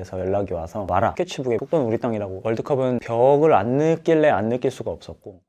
친구에게서 연락이 와서 와라, 스케치북에 북도는 우리 땅이라고. 월드컵은 벽을 안 느낄래 안 느낄 수가 없었고.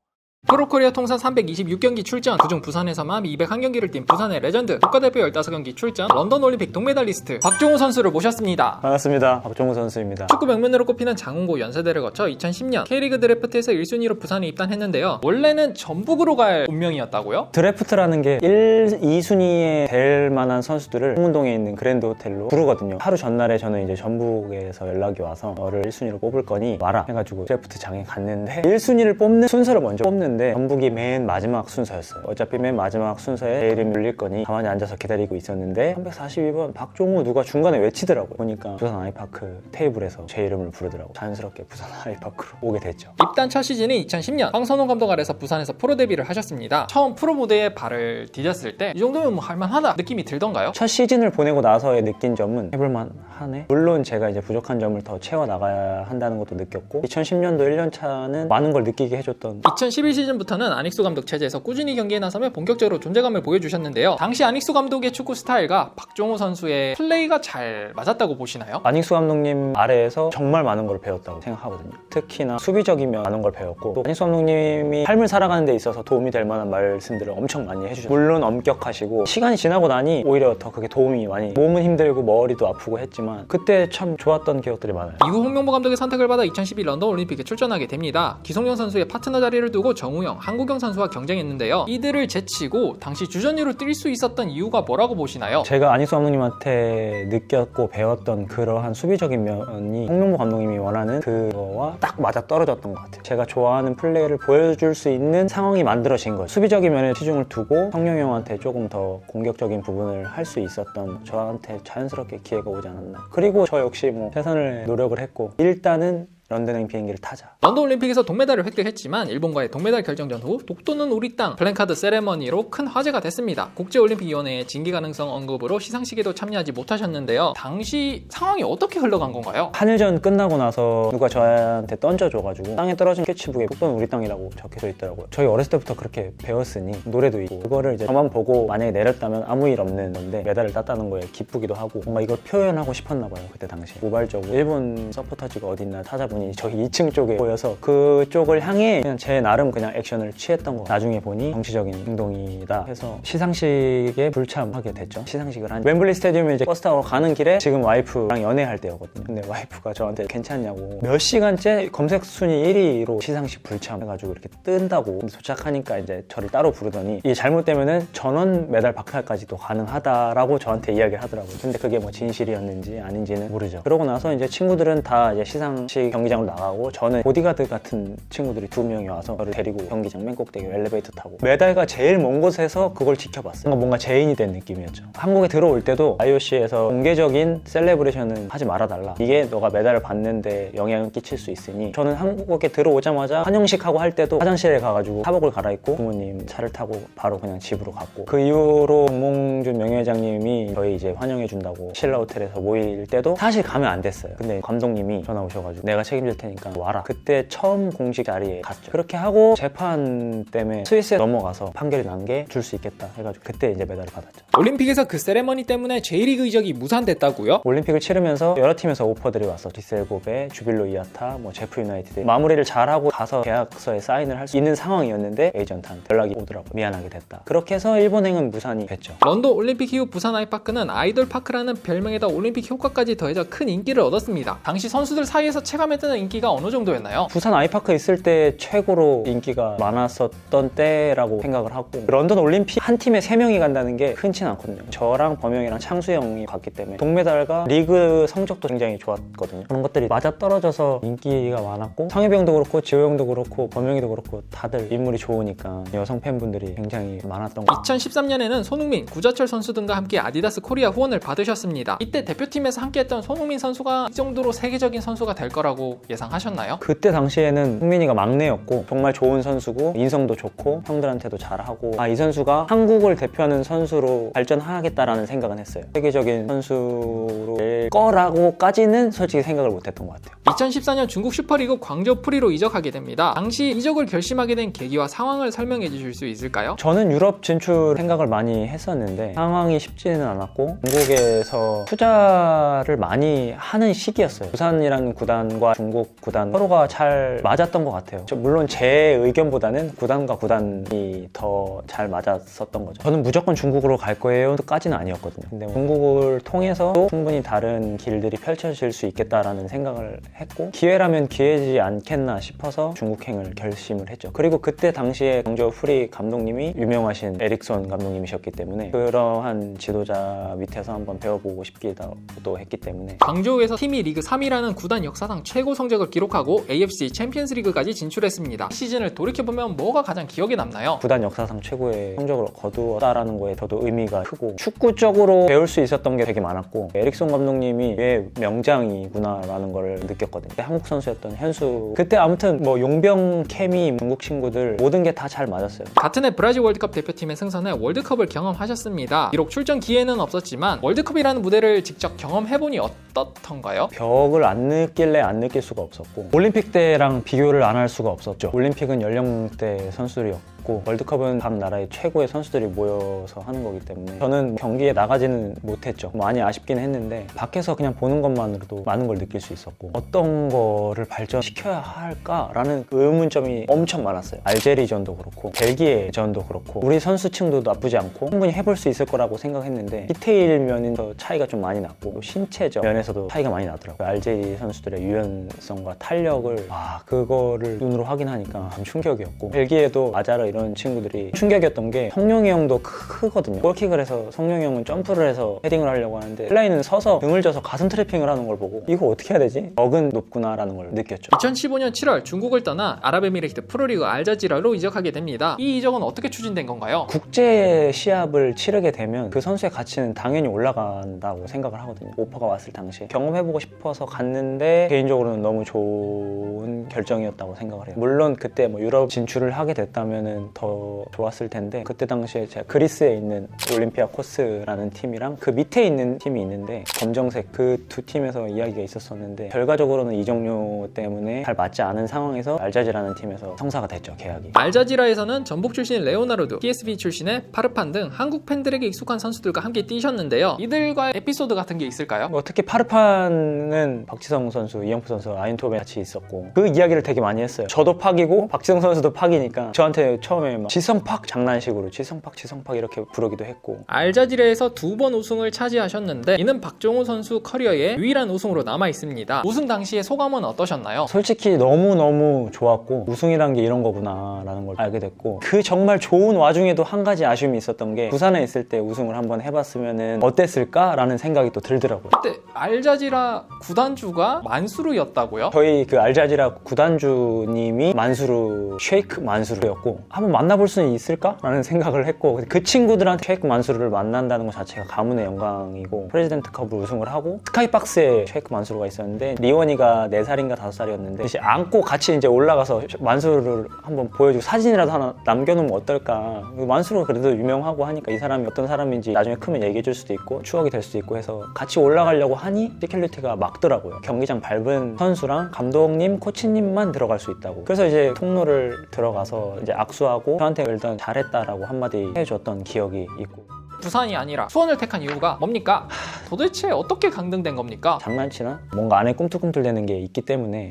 프로코리아 통산 326경기 출전, 그중 부산에서만 201경기를 뛴 부산의 레전드, 국가대표 15경기 출전, 런던 올림픽 동메달리스트 박종우 선수를 모셨습니다. 반갑습니다. 박종우 선수입니다. 축구 명문으로 꼽히는 장운고 연세대를 거쳐 2010년 K리그 드래프트에서 1순위로 부산에 입단했는데요. 원래는 전북으로 갈 운명이었다고요? 드래프트라는 게 1, 2순위에 될 만한 선수들을 홍문동에 있는 그랜드 호텔로 부르거든요. 하루 전날에 저는 이제 전북에서 연락이 와서 너를 1순위로 뽑을 거니 와라 해가지고 드래프트장에 갔는데 1순위를 뽑는 순서를 먼저 뽑는데 전북이 맨 마지막 순서였어요. 어차피 맨 마지막 순서에 제 이름이 울릴 거니 가만히 앉아서 기다리고 있었는데 342번 박종우 누가 중간에 외치더라고요. 보니까 부산 아이파크 테이블에서 제 이름을 부르더라고요. 자연스럽게 부산 아이파크로 오게 됐죠. 입단 첫 시즌이 2010년 황선홍 감독 아래서 부산에서 프로 데뷔를 하셨습니다. 처음 프로 무대에 발을 디뎠을 때 이 정도면 뭐 할만하다 느낌이 들던가요? 첫 시즌을 보내고 나서의 느낀 점은 해볼만 하네? 물론 제가 이제 부족한 점을 더 채워나가야 한다는 것도 느꼈고 2010년도 1년차는 많은 걸 느끼게 해줬던 2011시즌부터는 안익수 감독 체제에서 꾸준히 경기에 나서며 본격적으로 존재감을 보여주셨는데요. 당시 안익수 감독의 축구 스타일과 박종우 선수의 플레이가 잘 맞았다고 보시나요? 안익수 감독님 아래에서 정말 많은 걸 배웠다고 생각하거든요. 특히나 수비적이면 많은 걸 배웠고 또 안익수 감독님이 삶을 살아가는 데 있어서 도움이 될 만한 말씀들을 엄청 많이 해주셨어요. 물론 엄격하시고 시간이 지나고 나니 오히려 더 그게 도움이 많이, 몸은 힘들고 머리도 아프고 했지만 그때 참 좋았던 기억들이 많아요. 이후 홍명보 감독의 선택을 받아 2012 런던 올림픽에 출전하게 됩니다. 기성용 선수의 파트너 자리를 두고 정우영, 한국영 선수와 경쟁했는데요. 이들을 제치고 당시 주전으로 뛸 수 있었던 이유가 뭐라고 보시나요? 제가 안익수 감독님한테 느꼈고 배웠던 그러한 수비적인 면이 홍명보 감독님이 원하는 그거와 딱 맞아 떨어졌던 것 같아요. 제가 좋아하는 플레이를 보여줄 수 있는 상황이 만들어진 거예요. 수비적인 면에 치중을 두고 성룡이 형한테 조금 더 공격적인 부분을 할 수 있었던, 저한테 자연스럽게 기회가 오지 않았나. 그리고 저 역시 뭐 최선을 노력을 했고 일단은 런던행 비행기를 타자. 런던 올림픽에서 동메달을 획득했지만 일본과의 동메달 결정전 후 독도는 우리 땅 플랜카드 세레머니로 큰 화제가 됐습니다. 국제올림픽위원회의 징계 가능성 언급으로 시상식에도 참여하지 못하셨는데요. 당시 상황이 어떻게 흘러간 건가요? 한일전 끝나고 나서 누가 저한테 던져줘가지고 땅에 떨어진 스케치북에 북도는 우리 땅이라고 적혀져 있더라고요. 저희 어렸을 때부터 그렇게 배웠으니 노래도 있고 그거를 이제 저만 보고 만약에 내렸다면 아무 일 없는 건데 메달을 땄다는 거에 기쁘기도 하고 뭔가 이걸 표현하고 싶었나 봐요. 그때 당시 우발적으로 일본 서포터즈가 어딨나 찾아보니 저희 2층 쪽에 보여서 그쪽을 향해 그냥 제 나름 그냥 액션을 취했던 거, 나중에 보니 정치적인 행동이다 해서 시상식에 불참하게 됐죠. 시상식을 한 웸블리 스타디움에 이제 버스 타고 가는 길에 지금 와이프랑 연애할 때였거든요. 근데 와이프가 저한테 괜찮냐고 몇 시간째 검색 순위 1위로 시상식 불참해가지고 이렇게 뜬다고. 도착하니까 이제 저를 따로 부르더니 이게 잘못되면은 전원 메달 박탈까지도 가능하다라고 저한테 이야기를 하더라고요. 근데 그게 뭐 진실이었는지 아닌지는 모르죠. 그러고 나서 이제 친구들은 다 이제 시상식 경기장으로 나가고 저는 보디가드 같은 친구들이 2명이 와서 저를 데리고 경기장 맨 꼭대기 엘리베이터 타고 메달과 제일 먼 곳에서 그걸 지켜봤어요. 뭔가 죄인이 된 느낌이었죠. 한국에 들어올 때도 IOC에서 공개적인 셀레브레이션은 하지 말아달라. 이게 너가 메달을 받는데 영향을 끼칠 수 있으니. 저는 한국에 들어오자마자 환영식 하고 할 때도 화장실에 가가지고 사복을 갈아입고 부모님 차를 타고 바로 그냥 집으로 갔고, 그 이후로 정몽준 명예회장님이 저희 이제 환영해준다고 신라 호텔에서 모일 때도 사실 가면 안 됐어요. 근데 감독님이 전화 오셔가지고 내가 책임질 테니까 와라. 그때 처음 공식 자리에 갔죠. 그렇게 하고 재판 때문에 스위스에 넘어가서 판결이 난 게 줄 수 있겠다 해가지고 그때 이제 메달을 받았죠. 올림픽에서 그 세레머니 때문에 J리그 이적이 무산됐다고요? 올림픽을 치르면서 여러 팀에서 오퍼들이 왔어. 디셀고베, 주빌로 이아타, 뭐 제프 유나이티드. 마무리를 잘하고 가서 계약서에 사인을 할 수 있는 상황이었는데 에이전트한테 연락이 오더라고. 미안하게 됐다. 그렇게 해서 일본행은 무산이 됐죠. 런던 올림픽 이후 부산 아이파크는 아이돌 파크라는 별명에다 올림픽 효과까지 더해져 큰 인기를 얻었습니다. 당시 선수들 사이에서 체감에 드는 인기가 어느 정도였나요? 부산 아이파크 있을 때 최고로 인기가 많았었던 때라고 생각을 하고, 런던 올림픽 한 팀에 3명이 간다는 게 흔치는 않거든요. 저랑 범영이랑 창수 형이 갔기 때문에 동메달과 리그 성적도 굉장히 좋았거든요. 그런 것들이 맞아떨어져서 인기가 많았고, 성혜비 형도 그렇고 지호 형도 그렇고 범영이도 그렇고 다들 인물이 좋으니까 여성 팬분들이 굉장히 많았던 것 같아요. 2013년에는 손흥민, 구자철 선수 등과 함께 아디다스 코리아 후원을 받으셨습니다. 이때 대표팀에서 함께했던 손흥민 선수가 이 정도로 세계적인 선수가 될 거라고 예상하셨나요? 그때 당시에는 흥민이가 막내였고 정말 좋은 선수고 인성도 좋고 형들한테도 잘하고, 이 선수가 한국을 대표하는 선수로 발전하겠다라는 생각은 했어요. 세계적인 선수로 될 거라고까지는 솔직히 생각을 못했던 것 같아요. 2014년 중국 슈퍼리그 광저우 프리로 이적하게 됩니다. 당시 이적을 결심하게 된 계기와 상황을 설명해 주실 수 있을까요? 저는 유럽 진출 생각을 많이 했었는데 상황이 쉽지는 않았고 중국에서 투자를 많이 하는 시기였어요. 부산이라는 구단과 중국 구단 서로가 잘 맞았던 것 같아요. 물론 제 의견보다는 구단과 구단이 더 잘 맞았었던 거죠. 저는 무조건 중국으로 갈 거예요까지는 아니었거든요. 근데 중국을 통해서 충분히 다른 길들이 펼쳐질 수 있겠다라는 생각을 했고 기회라면 기회지 않겠나 싶어서 중국행을 결심을 했죠. 그리고 그때 당시에 광저우 프리 감독님이 유명하신 에릭손 감독님이셨기 때문에 그러한 지도자 밑에서 한번 배워보고 싶기도 했기 때문에 광저우에서 팀이 리그 3위라는 구단 역사상 최고 성적을 기록하고 AFC 챔피언스 리그까지 진출했습니다. 시즌을 돌이켜보면 뭐가 가장 기억에 남나요? 구단 역사상 최고의 성적을 거두었다라는 거에 저도 의미가 크고 축구적으로 배울 수 있었던 게 되게 많았고 에릭손 감독님이 왜 명장이구나라는 걸 느꼈거든요. 한국 선수였던 현수 그때 아무튼 뭐 용병, 케미, 중국 친구들 모든 게 다 잘 맞았어요. 같은 해 브라질 월드컵 대표팀에 승선해 월드컵을 경험하셨습니다. 비록 출전 기회는 없었지만 월드컵이라는 무대를 직접 경험해보니 어떻던가요? 벽을 안 느낄래 안 느낄 수가 없었고 올림픽 때랑 비교를 안 할 수가 없었죠. 올림픽은 연령대 선수들이었고 월드컵은 각 나라의 최고의 선수들이 모여서 하는 거기 때문에 저는 경기에 나가지는 못했죠. 많이 아쉽긴 했는데 밖에서 그냥 보는 것만으로도 많은 걸 느낄 수 있었고 어떤 거를 발전시켜야 할까라는 의문점이 엄청 많았어요. 알제리전도 그렇고 벨기에전도 그렇고 우리 선수층도 나쁘지 않고 충분히 해볼 수 있을 거라고 생각했는데 디테일 면에서 차이가 좀 많이 났고 또 신체적 면에서도 차이가 많이 나더라고요. 알제리 선수들의 유연성과 탄력을 그거를 눈으로 확인하니까 참 충격이었고 벨기에도 아자르 이런 친구들이 충격이었던 게 성룡이 형도 크거든요. 골킥을 해서 성룡이 형은 점프를 해서 헤딩을 하려고 하는데 헬라인은 서서 등을 져서 가슴 트래핑을 하는 걸 보고 이거 어떻게 해야 되지? 벽은 높구나라는 걸 느꼈죠. 2015년 7월 중국을 떠나 아랍에미레이트 프로리그 알자지라로 이적하게 됩니다. 이 이적은 어떻게 추진된 건가요? 국제 시합을 치르게 되면 그 선수의 가치는 당연히 올라간다고 생각을 하거든요. 오퍼가 왔을 당시에 경험해보고 싶어서 갔는데 개인적으로는 너무 좋은 결정이었다고 생각을 해요. 물론 그때 뭐 유럽 진출을 하게 됐다면 더 좋았을 텐데 그때 당시에 제가 그리스에 있는 올림피아코스라는 팀이랑 그 밑에 있는 팀이 있는데 검정색 그 두 팀에서 이야기가 있었었는데 결과적으로는 이적료 때문에 잘 맞지 않은 상황에서 알자지라는 팀에서 성사가 됐죠. 계약이. 알자지라에서는 전북 출신의 레오나르도, PSV 출신의 파르판 등 한국 팬들에게 익숙한 선수들과 함께 뛰셨는데요. 이들과의 에피소드 같은 게 있을까요? 특히 파르판은 박지성 선수, 이영표 선수, 아인토벤 같이 있었고 그 이야기를 되게 많이 했어요. 저도 팍이고 박지성 선수도 팍이니까 저한테 처음에 막 지성팍 장난식으로 지성팍 이렇게 부르기도 했고 알자지라에서 2번 우승을 차지하셨는데 이는 박종호 선수 커리어의 유일한 우승으로 남아 있습니다. 우승 당시의 소감은 어떠셨나요? 솔직히 너무너무 좋았고 우승이란 게 이런 거구나 라는 걸 알게 됐고 그 정말 좋은 와중에도 한 가지 아쉬움이 있었던 게 부산에 있을 때 우승을 한번 해봤으면 어땠을까 라는 생각이 또 들더라고요. 그때 알자지라 구단주가 만수르였다고요? 저희 그 알자지라 구단주님이 만수르 쉐이크 만수르였고 한번 만나볼 수는 있을까? 라는 생각을 했고 그 친구들한테 쉐이크 만수르를 만난다는 것 자체가 가문의 영광이고 프레지던트 컵을 우승을 하고 스카이박스에 쉐이크 만수르가 있었는데 리원이가 4살인가 5살이었는데 이제 안고 같이 이제 올라가서 만수르를 한번 보여주고 사진이라도 하나 남겨놓으면 어떨까. 만수르가 그래도 유명하고 하니까 이 사람이 어떤 사람인지 나중에 크면 얘기해줄 수도 있고 추억이 될 수도 있고 해서 같이 올라가려고 하니 시큐리티가 막더라고요. 경기장 밟은 선수랑 감독님, 코치님만 들어갈 수 있다고. 그래서 이제 통로를 들어가서 이제 악수하고 저한테 일단 잘했다라고 한마디 해줬던 기억이 있고. 부산이 아니라 수원을 택한 이유가 뭡니까? 도대체 어떻게 강등된 겁니까? 장난치나? 뭔가 안에 꿈틀꿈틀대는 게 있기 때문에